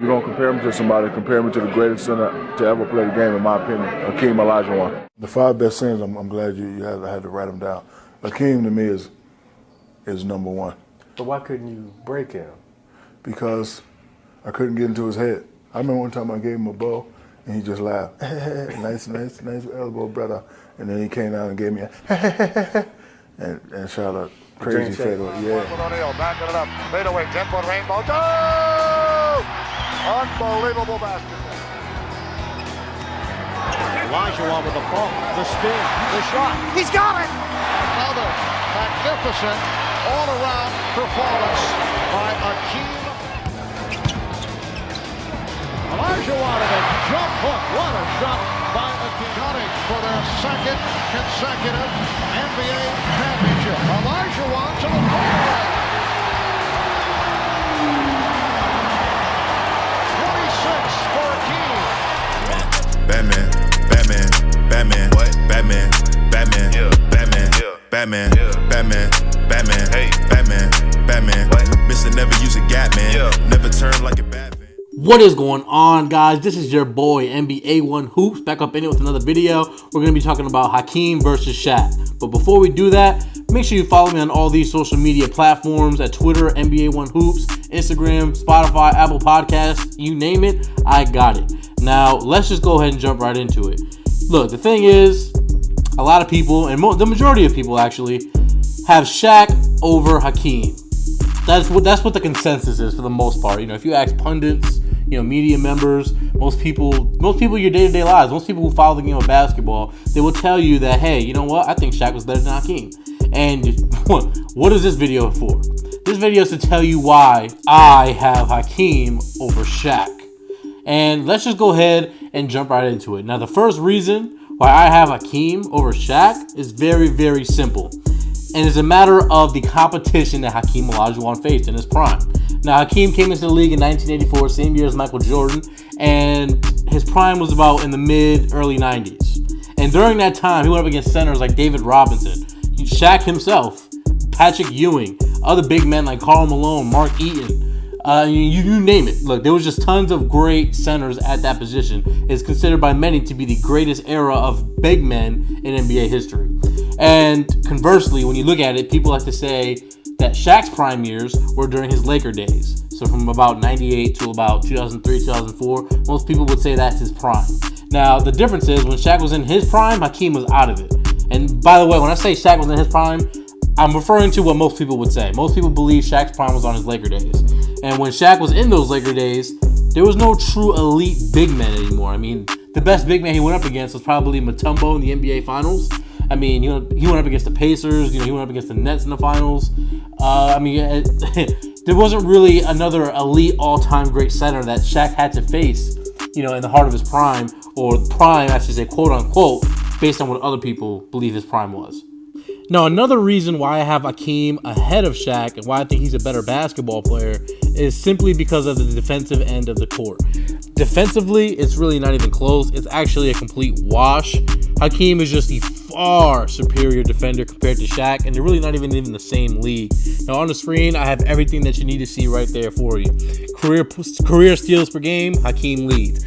You're going to compare him to somebody, compare him to the greatest center to ever play the game, in my opinion, Hakeem Olajuwon. The 5 best centers, I'm glad you had to write them down. Hakeem, to me, is number 1. But why couldn't you break him? Because I couldn't get into his head. I remember one time I gave him a ball, and he just laughed. nice elbow, brother. And then he came down and gave me a and shot a crazy fadeaway. Yeah. O'Neal backing it up. Fadeaway, 10-foot rainbow. Oh! Unbelievable basketball. Olajuwon with the ball, the spin, the shot. He's got it! Another magnificent all-around performance by Hakeem. Olajuwon with a jump hook. What a shot by Hakeem. Gunning for their second consecutive NBA championship. Olajuwon to the corner. 26 for Hakeem. Batman, Batman, Batman, what? Batman, Batman, yeah. Batman, yeah. Batman, yeah. Batman, Batman, hey, Batman, Batman, what? Mr. Never use a gap, man, yeah. Never turn like a Batman. What is going on, guys? This is your boy NBA One Hoops back up in it with another video. We're going to be talking about Hakeem versus Shaq. But before we do that, make sure you follow me on all these social media platforms at Twitter, NBA One Hoops, Instagram, Spotify, Apple Podcasts, you name it, I got it. Now, let's just go ahead and jump right into it. Look, the thing is, a lot of people, and the majority of people actually, have Shaq over Hakeem. That's what the consensus is for the most part. You know, if you ask pundits, you know, media members, most people in your day-to-day lives, most people who follow the game of basketball, they will tell you that, hey, you know what? I think Shaq was better than Hakeem. And what is this video for? This video is to tell you why I have Hakeem over Shaq. And let's just go ahead and jump right into it. Now, the first reason why I have Hakeem over Shaq is very, very simple. And it's a matter of the competition that Hakeem Olajuwon faced in his prime. Now, Hakeem came into the league in 1984, same year as Michael Jordan, and his prime was about in the mid-early 90s. And during that time, he went up against centers like David Robinson, Shaq himself, Patrick Ewing, other big men like Karl Malone, Mark Eaton, you name it. Look, there was just tons of great centers at that position. It's considered by many to be the greatest era of big men in NBA history. And conversely, when you look at it, people like to say that Shaq's prime years were during his Laker days. So from about 98 to about 2003, 2004, most people would say that's his prime. Now, the difference is when Shaq was in his prime, Hakeem was out of it. And by the way, when I say Shaq was in his prime, I'm referring to what most people would say. Most people believe Shaq's prime was on his Laker days. And when Shaq was in those Laker days, there was no true elite big men anymore. I mean, the best big man he went up against was probably Mutombo in the NBA Finals. I mean, you know, he went up against the Pacers. You know, he went up against the Nets in the finals. There wasn't really another elite all-time great center that Shaq had to face, you know, in the heart of his prime, or prime, I should say, quote-unquote, based on what other people believe his prime was. Now, another reason why I have Hakeem ahead of Shaq and why I think he's a better basketball player is simply because of the defensive end of the court. Defensively, it's really not even close. It's actually a complete wash. Hakeem is just the far superior defender compared to Shaq, and they're really not even in the same league. Now, on the screen, I have everything that you need to see right there for you. Career steals per game, Hakeem leads.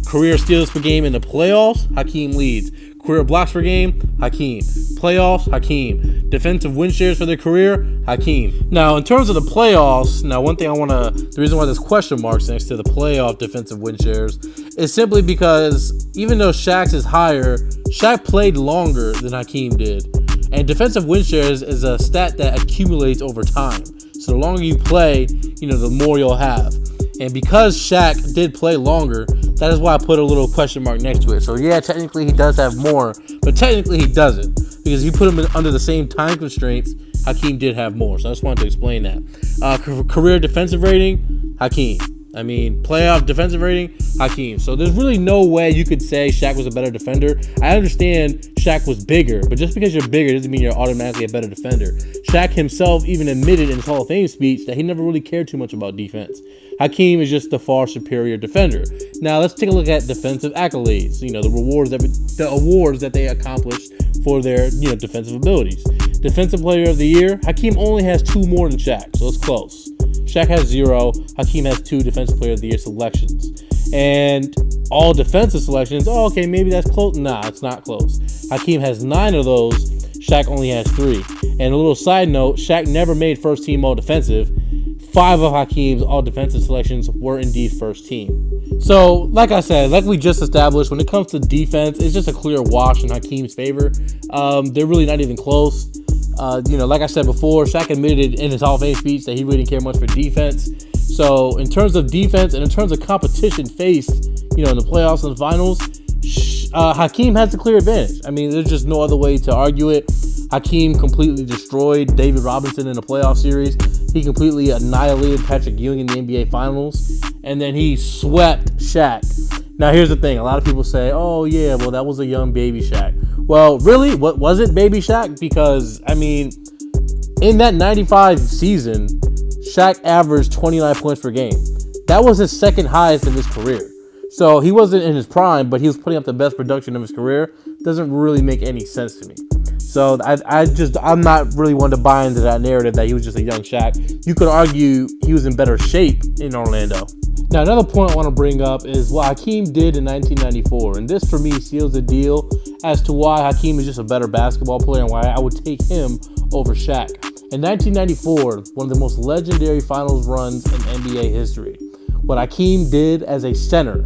Career steals per game in the playoffs, Hakeem leads. Career blocks per game, Hakeem. Playoffs, Hakeem. Defensive win shares for their career, Hakeem. Now, in terms of the playoffs, the reason why there's question marks next to the playoff defensive win shares is simply because even though Shaq's is higher, Shaq played longer than Hakeem did. And defensive win shares is a stat that accumulates over time. So the longer you play, you know, the more you'll have. And because Shaq did play longer, that is why I put a little question mark next to it. So yeah, technically he does have more, but technically he doesn't. Because if you put him under the same time constraints, Hakeem did have more. So I just wanted to explain that. Career defensive rating, Hakeem. I mean, playoff defensive rating, Hakeem. So there's really no way you could say Shaq was a better defender. I understand Shaq was bigger, but just because you're bigger doesn't mean you're automatically a better defender. Shaq himself even admitted in his Hall of Fame speech that he never really cared too much about defense. Hakeem is just the far superior defender. Now let's take a look at defensive accolades. You know, the awards that they accomplished for their, you know, defensive abilities. Defensive Player of the Year, Hakeem only has 2 more than Shaq, so it's close. Shaq Shaq has 0. Hakeem has 2 Defensive Player of the Year selections. And all defensive selections, okay, maybe that's close. Nah, it's not close. Hakeem has 9 of those. Shaq only has 3. And a little side note, Shaq never made first team all defensive. 5 of Hakeem's all defensive selections were indeed first team. So, like I said, like we just established, when it comes to defense, it's just a clear wash in Hakeem's favor. They're really not even close. Like I said before, Shaq admitted in his Hall of Fame speech that he really didn't care much for defense. So, in terms of defense and in terms of competition faced, in the playoffs and the finals, Hakeem has the clear advantage. I mean, there's just no other way to argue it. Hakeem completely destroyed David Robinson in the playoff series. He completely annihilated Patrick Ewing in the NBA Finals. And then he swept Shaq. Now, here's the thing. A lot of people say, oh, yeah, well, that was a young baby Shaq. Well, really? What was it, baby Shaq? Because, I mean, in that 95 season, Shaq averaged 29 points per game. That was his second highest of his career. So he wasn't in his prime, but he was putting up the best production of his career. Doesn't really make any sense to me. So I'm not really one to buy into that narrative that he was just a young Shaq. You could argue he was in better shape in Orlando. Now, another point I want to bring up is what Hakeem did in 1994. And this, for me, seals the deal as to why Hakeem is just a better basketball player and why I would take him over Shaq. In 1994, one of the most legendary finals runs in NBA history. What Hakeem did as a center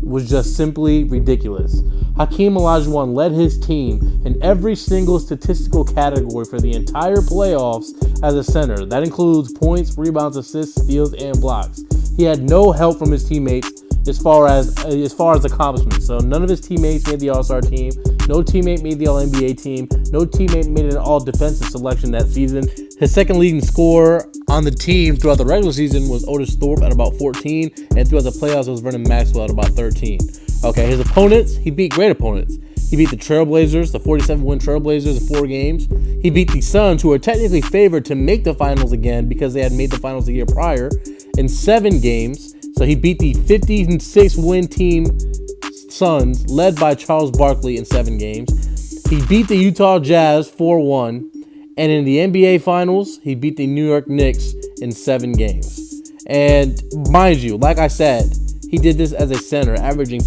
was just simply ridiculous. Hakeem Olajuwon led his team in every single statistical category for the entire playoffs as a center. That includes points, rebounds, assists, steals, and blocks. He had no help from his teammates as far as accomplishments. So none of his teammates made the All-Star team. No teammate made the All-NBA team. No teammate made an All-Defensive selection that season. His second leading scorer on the team throughout the regular season was Otis Thorpe at about 14, and throughout the playoffs it was Vernon Maxwell at about 13. Okay, his opponents, he beat great opponents. He beat the Trailblazers, the 47-win Trailblazers in 4 games. He beat the Suns, who were technically favored to make the finals again because they had made the finals the year prior, in 7 games. So he beat the 56-win team Suns, led by Charles Barkley, in 7 games. He beat the Utah Jazz 4-1. And in the NBA Finals, he beat the New York Knicks in 7 games. And mind you, like I said, he did this as a center, averaging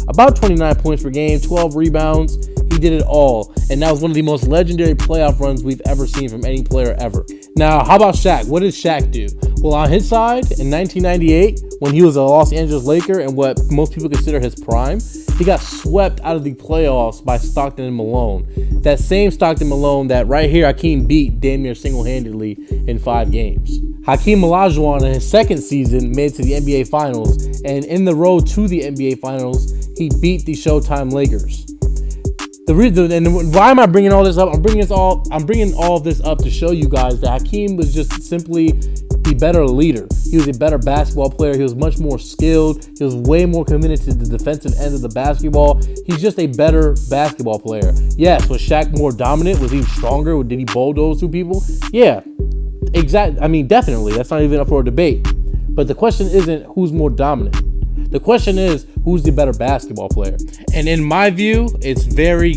about 29 points per game, 12 rebounds. He did it all. And that was one of the most legendary playoff runs we've ever seen from any player ever. Now, how about Shaq? What did Shaq do? Well, on his side, in 1998, when he was a Los Angeles Laker and what most people consider his prime, he got swept out of the playoffs by Stockton and Malone. That same Stockton Malone that right here Hakeem beat damn near single-handedly in 5 games. Hakeem Olajuwon in his second season made it to the NBA Finals, and in the road to the NBA Finals, he beat the Showtime Lakers. And why am I bringing all this up? I'm bringing all of this up to show you guys that Hakeem was just simply the better leader. He was a better basketball player. He was much more skilled. He was way more committed to the defensive end of the basketball. He's just a better basketball player. Yes, was Shaq more dominant? Was he stronger? Did he bulldoze through people? Yeah, exactly. I mean, definitely. That's not even up for a debate. But the question isn't who's more dominant. The question is, who's the better basketball player? And in my view, it's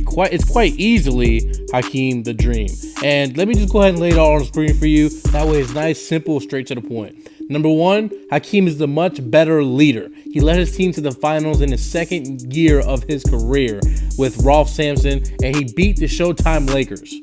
quite easily Hakeem the Dream. And let me just go ahead and lay it all on the screen for you. That way it's nice, simple, straight to the point. Number 1, Hakeem is the much better leader. He led his team to the finals in the second year of his career with Rolf Sampson, and he beat the Showtime Lakers.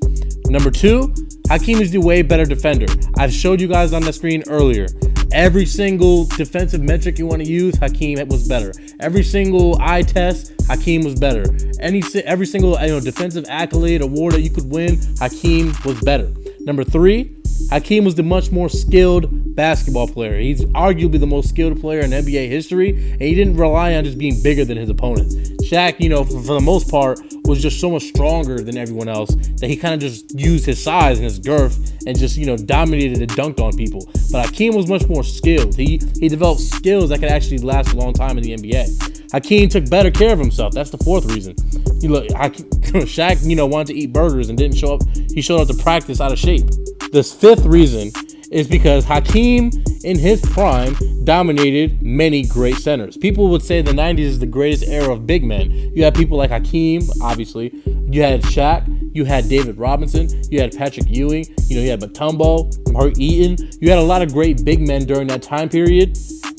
Number 2, Hakeem is the way better defender. I've showed you guys on the screen earlier. Every single defensive metric you want to use, Hakeem was better. Every single eye test, Hakeem was better. Every single defensive accolade, award that you could win, Hakeem was better. Number 3, Hakeem was the much more skilled basketball player. He's arguably the most skilled player in NBA history, and he didn't rely on just being bigger than his opponents. Shaq, for the most part, was just so much stronger than everyone else that he kind of just used his size and his girth and just, dominated and dunked on people. But Hakeem was much more skilled. He developed skills that could actually last a long time in the NBA. Hakeem took better care of himself. That's the 4th reason. Shaq, wanted to eat burgers and didn't show up. He showed up to practice out of shape. This 5th reason is because Hakeem, in his prime, dominated many great centers. People would say the 90s is the greatest era of big men. You had people like Hakeem, obviously. You had Shaq. You had David Robinson. You had Patrick Ewing. You had Mutombo, Mark Eaton. You had a lot of great big men during that time period,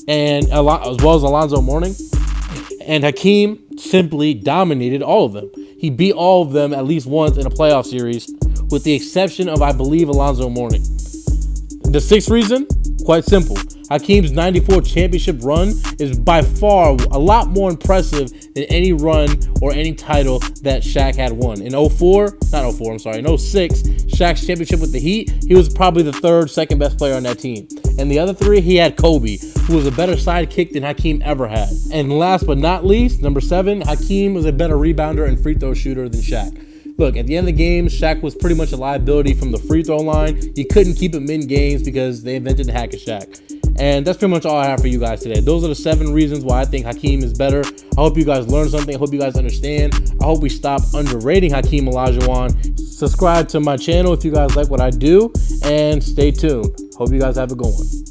and as well as Alonzo Mourning. And Hakeem simply dominated all of them. He beat all of them at least once in a playoff series, with the exception of, I believe, Alonzo Mourning. The sixth reason? Quite simple. Hakeem's 94 championship run is by far a lot more impressive than any run or any title that Shaq had won. In 06, Shaq's championship with the Heat, he was probably the second best player on that team. And the other three, he had Kobe, who was a better sidekick than Hakeem ever had. And last but not least, number 7, Hakeem was a better rebounder and free throw shooter than Shaq. Look, at the end of the game, Shaq was pretty much a liability from the free throw line. You couldn't keep him in games because they invented the Hack-a-Shaq. And that's pretty much all I have for you guys today. Those are the 7 reasons why I think Hakeem is better. I hope you guys learned something. I hope you guys understand. I hope we stop underrating Hakeem Olajuwon. Subscribe to my channel if you guys like what I do. And stay tuned. Hope you guys have a good one.